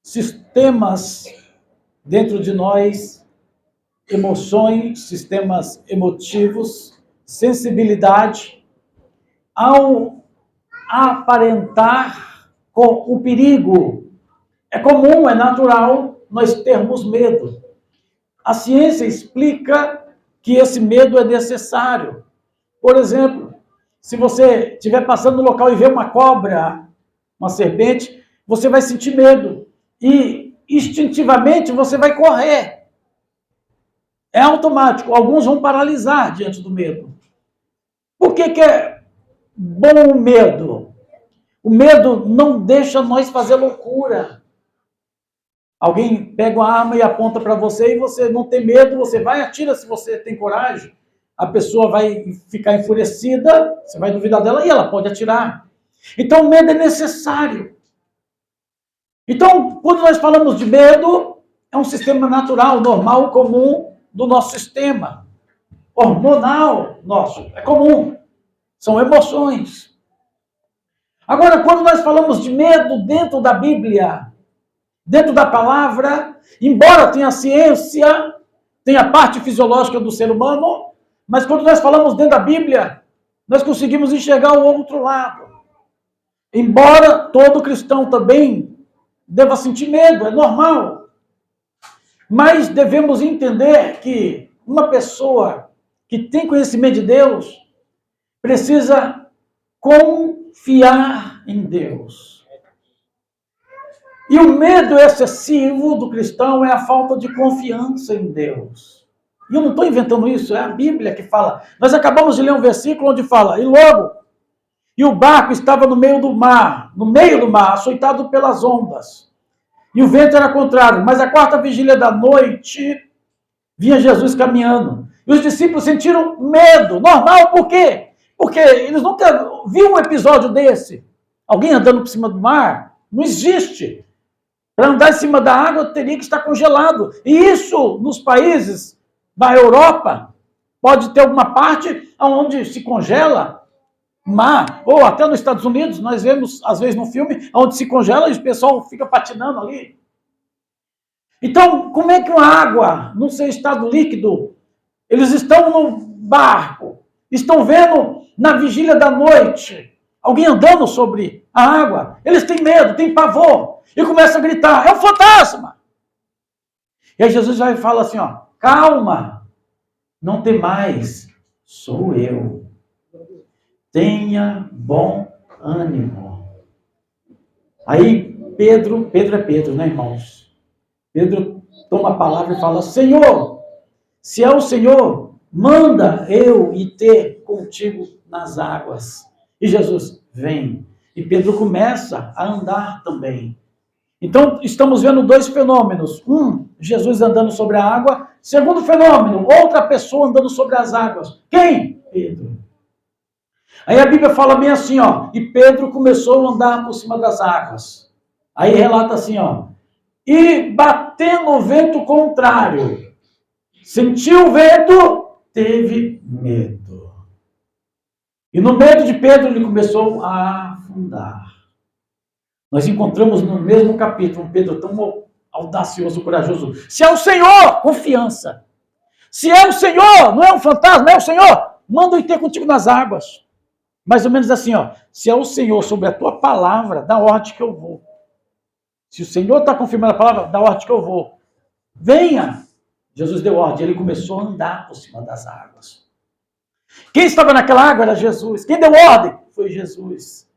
sistemas dentro de nós, emoções, sistemas emotivos, sensibilidade, ao aparentar com o perigo. É comum, é natural nós termos medo. A ciência explica que esse medo é necessário. Por exemplo, se você estiver passando no local e ver uma cobra, uma serpente, você vai sentir medo. E instintivamente você vai correr. É automático. Alguns vão paralisar diante do medo. Por que é bom o medo? O medo não deixa nós fazer loucura. Alguém pega uma arma e aponta para você e você não tem medo, você vai e atira se você tem coragem. A pessoa vai ficar enfurecida, você vai duvidar dela e ela pode atirar. Então, o medo é necessário. Então, quando nós falamos de medo, é um sistema natural, normal, comum do nosso sistema. Hormonal nosso, é comum. São emoções. Agora, quando nós falamos de medo dentro da Bíblia, dentro da palavra, embora tenha ciência, tenha a parte fisiológica do ser humano, mas quando nós falamos dentro da Bíblia, nós conseguimos enxergar o outro lado. Embora todo cristão também deva sentir medo, é normal. Mas devemos entender que uma pessoa que tem conhecimento de Deus precisa confiar em Deus. E o medo excessivo do cristão é a falta de confiança em Deus. E eu não estou inventando isso, é a Bíblia que fala. Nós acabamos de ler um versículo onde fala, e o barco estava no meio do mar, açoitado pelas ondas. E o vento era contrário, mas à quarta vigília da noite, vinha Jesus caminhando. E os discípulos sentiram medo, normal, por quê? Porque eles nunca viram um episódio desse. Alguém andando por cima do mar, não existe. Para andar em cima da água, teria que estar congelado. E isso, nos países da Europa, pode ter alguma parte onde se congela mar, ou até nos Estados Unidos, nós vemos, às vezes, no filme, onde se congela e o pessoal fica patinando ali. Então, como é que uma água, no seu estado líquido, eles estão no barco, estão vendo na vigília da noite, alguém andando sobre a água, eles têm medo, têm pavor, e começam a gritar, é um fantasma! E aí Jesus vai e fala assim, ó, calma, não temais, sou eu. Tenha bom ânimo. Aí Pedro é Pedro, né, irmãos? Pedro toma a palavra e fala, Senhor, se é o Senhor, manda eu ir ter contigo nas águas. E Jesus, vem. E Pedro começa a andar também. Então, estamos vendo dois fenômenos. Jesus andando sobre a água. Segundo fenômeno, outra pessoa andando sobre as águas. Quem? Pedro. Aí a Bíblia fala bem assim, ó. E Pedro começou a andar por cima das águas. Aí relata assim, ó. E batendo o vento contrário. Sentiu o vento, teve medo. E no medo de Pedro, ele começou a afundar. Nós encontramos no mesmo capítulo um Pedro tão audacioso, corajoso. Se é o Senhor, confiança. Se é o Senhor, não é um fantasma, é o Senhor, manda eu ir ter contigo nas águas. Mais ou menos assim, ó. Se é o Senhor sobre a tua palavra, dá ordem que eu vou. Se o Senhor está confirmando a palavra, dá ordem que eu vou. Venha. Jesus deu ordem, ele começou a andar por cima das águas. Quem estava naquela água era Jesus. Quem deu ordem? Foi Jesus.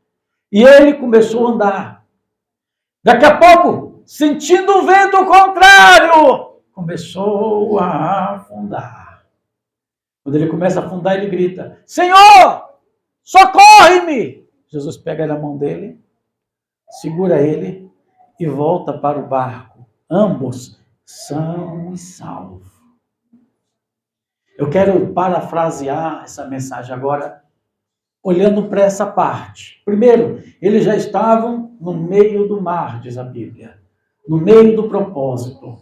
E ele começou a andar. Daqui a pouco, sentindo o vento contrário, começou a afundar. Quando ele começa a afundar, ele grita, Senhor, socorre-me! Jesus pega na mão dele, segura ele e volta para o barco. Ambos são e salvos. Eu quero parafrasear essa mensagem agora, olhando para essa parte. Primeiro, eles já estavam no meio do mar, diz a Bíblia. No meio do propósito.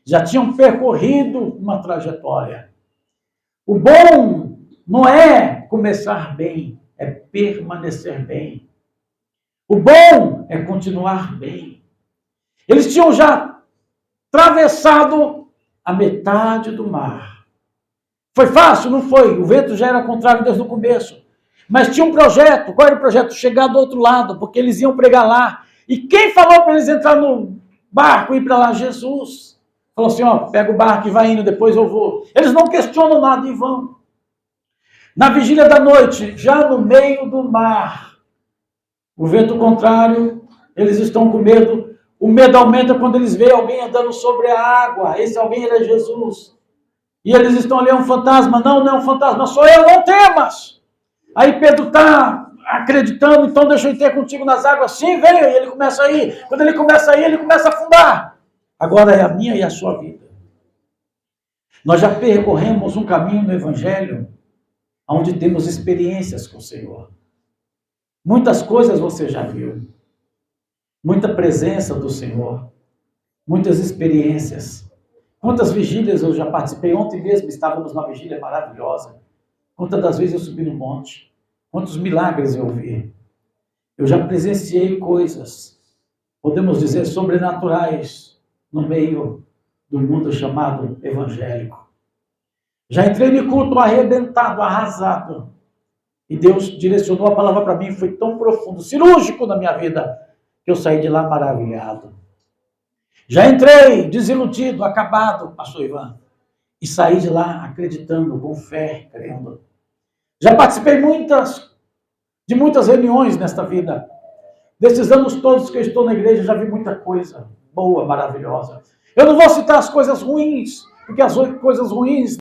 Já tinham percorrido uma trajetória. O bom não é começar bem, é permanecer bem. O bom é continuar bem. Eles tinham já atravessado a metade do mar. Foi fácil? Não foi. O vento já era contrário desde o começo. Mas tinha um projeto. Qual era o projeto? Chegar do outro lado, porque eles iam pregar lá. E quem falou para eles entrar no barco e ir para lá? Jesus. Falou assim, ó, pega o barco e vai indo, depois eu vou. Eles não questionam nada e vão. Na vigília da noite, já no meio do mar, o vento contrário, eles estão com medo. O medo aumenta quando eles veem alguém andando sobre a água. Esse alguém era Jesus. E eles estão ali, é um fantasma. Não, não é um fantasma, sou eu, não temas. Aí Pedro está acreditando, então deixa eu ir ter contigo nas águas. Sim, venha. E ele começa a ir. Quando ele começa a ir, ele começa a afundar. Agora é a minha e a sua vida. Nós já percorremos um caminho no Evangelho onde temos experiências com o Senhor. Muitas coisas você já viu. Muita presença do Senhor. Muitas experiências. Quantas vigílias eu já participei? Ontem mesmo estávamos numa vigília maravilhosa. Quantas das vezes eu subi no monte? Quantos milagres eu vi? Eu já presenciei coisas, podemos dizer, sobrenaturais no meio do mundo chamado evangélico. Já entrei no culto arrebentado, arrasado. E Deus direcionou a palavra para mim, foi tão profundo, cirúrgico na minha vida, que eu saí de lá maravilhado. Já entrei desiludido, acabado, pastor Ivan, e saí de lá acreditando, com fé, crendo. Já participei de muitas reuniões nesta vida. Desses anos todos que eu estou na igreja, já vi muita coisa boa, maravilhosa. Eu não vou citar as coisas ruins, porque as coisas ruins